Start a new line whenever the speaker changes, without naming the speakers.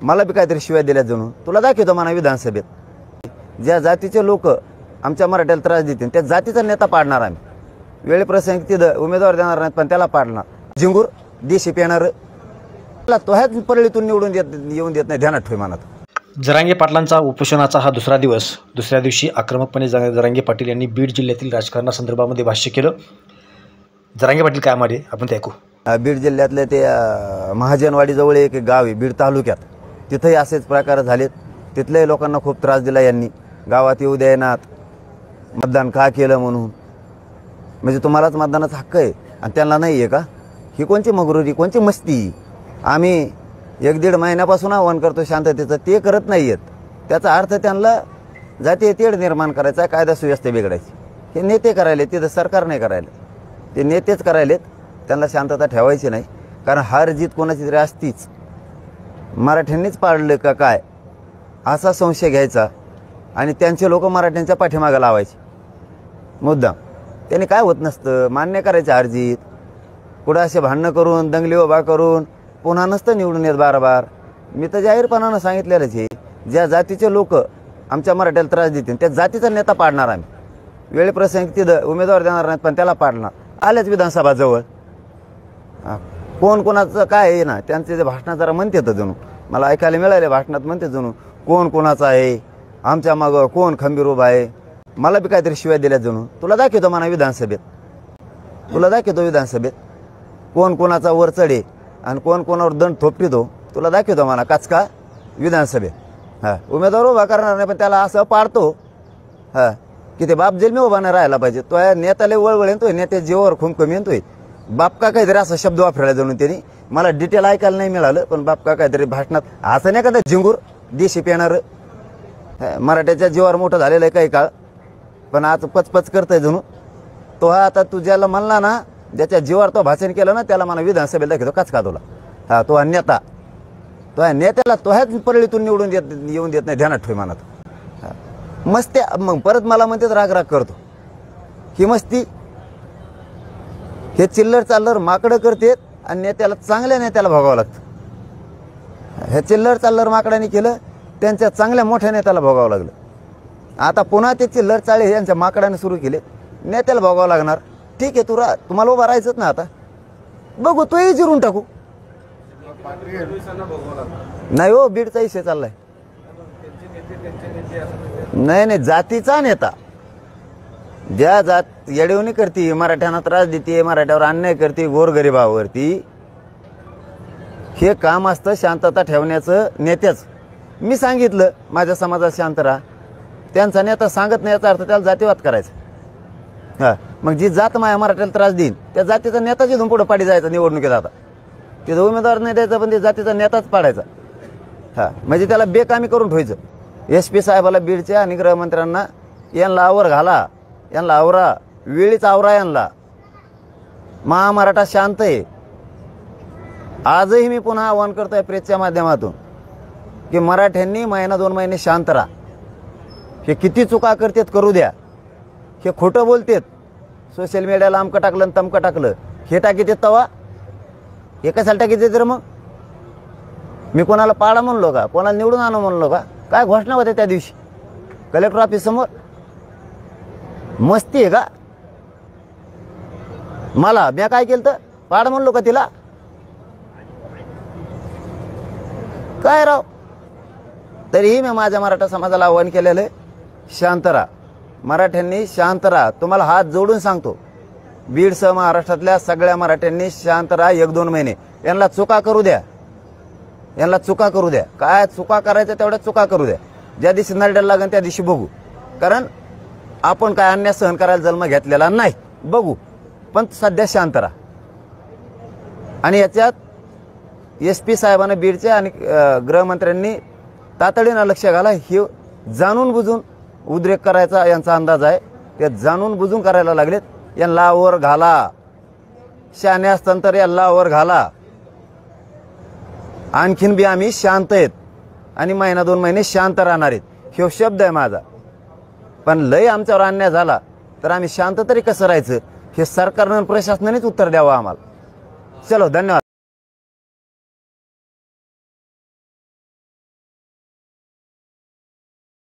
मला बी काहीतरी शिवाय दिल्या जणू तुला दाखवतो म्हणा विधानसभेत ज्या जातीचे लोक आमच्या मराठ्याला त्रास देतील त्या जातीचा नेता पाडणार आम्ही वेळेप्रसंगी तिथं उमेदवार देणार नाहीत पण त्याला पाडणार झिंगूर देशी पेणार तो ह्याच परळीतून निवडून येऊन देत नाही ध्यानात ठेव मनात।
जरांगे पाटलांचा उपोषणाचा हा दुसरा दिवस। दुसऱ्या दिवशी आक्रमकपणे जरांगे पाटील यांनी बीड जिल्ह्यातील राजकारणासंदर्भामध्ये भाष्य केलं। जरांगे पाटील काय म्हणाले आपण ते ऐकू।
बीड जिल्ह्यातले ते महाजनवाडीजवळ एक गाव आहे बीड तालुक्यात तिथंही असेच प्रकार झालेत। तिथल्याही लोकांना खूप त्रास दिला यांनी गावात येऊ द्यायनात मतदान का केलं म्हणून म्हणजे तुम्हालाच मतदानाचा हक्क आहे आणि त्यांना नाही आहे का। ही कोणची मगरुरी कोणची मस्ती। आम्ही 1-1.5 महिन्यापासून आव्हान करतो शांततेचं ते करत नाही आहेत। त्याचा अर्थ त्यांना जातीय तेढ निर्माण करायचा कायदा सुव्यवस्था बिघडायची हे नेते करायले तिथं सरकार नाही करायला ते नेतेच करायलेत। त्यांना शांतता ठेवायची नाही कारण हार जीत कोणाची तरी असतीच मराठ्यांनीच पाडलं का काय असा संशय घ्यायचा आणि त्यांचे लोक मराठ्यांच्या पाठीमागे लावायचे मुद्दाम। त्यांनी काय होत नसतं मान्य करायचं हार जीत कुठं असे भांडणं करून दंगली उभा करून पुन्हा नसतं निवडून येत बार मी तर जाहीरपणानं सांगितलेलंच आहे ज्या जातीचे लोक आमच्या मराठ्याला त्रास देतील त्या जातीचा नेता पाडणार आम्ही वेळेप्रसंगी तिथं उमेदवार देणार नाहीत पण त्याला पाडणार। आल्याच विधानसभा जवळ कोण कोणाचं काय आहे ना त्यांचे जे भाषणात जरा म्हणते तर जणू मला ऐकायला मिळाले भाषणात म्हणते जणू कोण कोणाचं आहे आमच्या मागं कोण खंबीर उभा आहे मला बी काहीतरी शिवाय दिल्या जणू तुला दाखवतो म्हणा विधानसभेत तुला दाखवतो विधानसभेत कोण कोणाचा वर चढे आणि कोण कोणावर दंड थोपटितो तुला दाखवतो म्हणा काचका विधानसभेत। उमेदवार उभा करणार नाही पण त्याला असं पाडतो की ते बाप जेल मी उभा नाही राहायला पाहिजे तो नेत्याला वळवळ येतोय नेत्या जीवावर खूप कमी येतोय बाप का काहीतरी असा शब्द वापरायला जाणून त्यांनी मला डिटेल ऐकायला नाही मिळालं पण बाप का काहीतरी भाषणात असं नाही का झिंगूर देशी पेणार मराठ्याच्या जीवावर मोठं झालेलं आहे काही काळ पण आज पचपच करतोय जणू तो आता तू ज्याला म्हणला ना ज्याच्या जीवावर तो भाषण केलं ना त्याला मला विधानसभेला दाखवतो काच का तुला तो नेता तो नेत्याला तो ह्याच परळीतून निवडून येऊन देत नाही ध्यानात ठेव मनात। मस्ती मग परत मला म्हणते राग करतो ही मस्ती हे चिल्लर चाललर माकडं करतेत आणि नेत्याला चांगल्या नेत्याला भोगावं लागतं। हे चिल्लर चाललर माकडाने केलं त्यांच्या चांगल्या मोठ्या नेत्याला भोगावं लागलं। आता पुन्हा ते चिल्लर चाळे यांच्या माकडाने सुरू केले नेत्याला भोगावं लागणार। ठीक आहे तुम्हाला उभं राहायचंच ना आता बघू तोही जिरून टाकू नाही हो बीडचा विषय चाललाय नाही जातीचा नेता ज्या जात येडवणी करते मराठ्यांना त्रास देते मराठ्यावर अन्याय करते गोरगरिबावरती हे काम असतं शांतता ठेवण्याचं नेत्याच। मी सांगितलं माझ्या समाजात शांत राहा त्यांचा नेता सांगत नाही याचा अर्थ त्याला जातीवाद करायचा। मग जी जात मराठ्याला त्रास देईन त्या जातीचा नेताच इथून पुढे पाडी जायचा निवडणुकीत आता तिथं उमेदवार नाही द्यायचा पण ते जातीचा नेताच पाडायचा। म्हणजे त्याला बेकामी करून ठेवायचं। SP साहेबाला बीडचे आणि गृहमंत्र्यांना यांना आवर घाला यांना आवरा वेळीच आवरा यांना महामराठा शांत आहे। आजही मी पुन्हा आवाहन करतोय प्रेसच्या माध्यमातून की मराठ्यांनी 1-2 महिने शांत राहा। हे किती चुका करतात करू द्या हे खोटं बोलतेत सोशल मीडियाला आमकं टाकलं आणि तमकं टाकलं हे टाकीत तवा हे कशाला टाकीत तर मग मी कोणाला पाडा म्हणलो का कोणाला निवडून आणू म्हणलो का काय घोषणा होत्या त्या दिवशी कलेक्टर ऑफिस समोर मस्ती आहे का मला मी काय केलं तर पाड म्हणलो का तिला काय राव। तरीही मी माझ्या मराठा समाजाला आवाहन केलेलं आहे शांत राहा मराठ्यांनी शांत राहा। तुम्हाला हात जोडून सांगतो बीडसह महाराष्ट्रातल्या सगळ्या मराठ्यांनी शांत राहा 1-2 महिने यांना चुका करू द्या यांना चुका करू द्या काय चुका करायच्या तेवढ्या चुका करू द्या ज्या दिवशी नरड्याला लागेल त्या दिवशी बघू कारण आपण काय अन्याय सहन करायला जन्म घेतलेला नाही बघू पण सध्या शांत राहा। आणि याच्यात SP साहेबांना बीडच्या आणि गृहमंत्र्यांनी तातडीनं लक्ष घाला हे जाणून बुजून उद्रेक करायचा यांचा अंदाज आहे ते जाणून बुजून करायला लागलेत यांना वर घाला शाने असतांतर यांना वर घाला आणखीन बी आम्ही शांत आहेत आणि 1-2 महिने शांत राहणार आहेत हे शब्द आहे माझा। पण लय आमच्यावर अन्याय झाला तर आम्ही शांत तरी कसं राहायचं हे सरकारनं प्रशासनानेच उत्तर द्यावं आम्हाला। चलो धन्यवाद।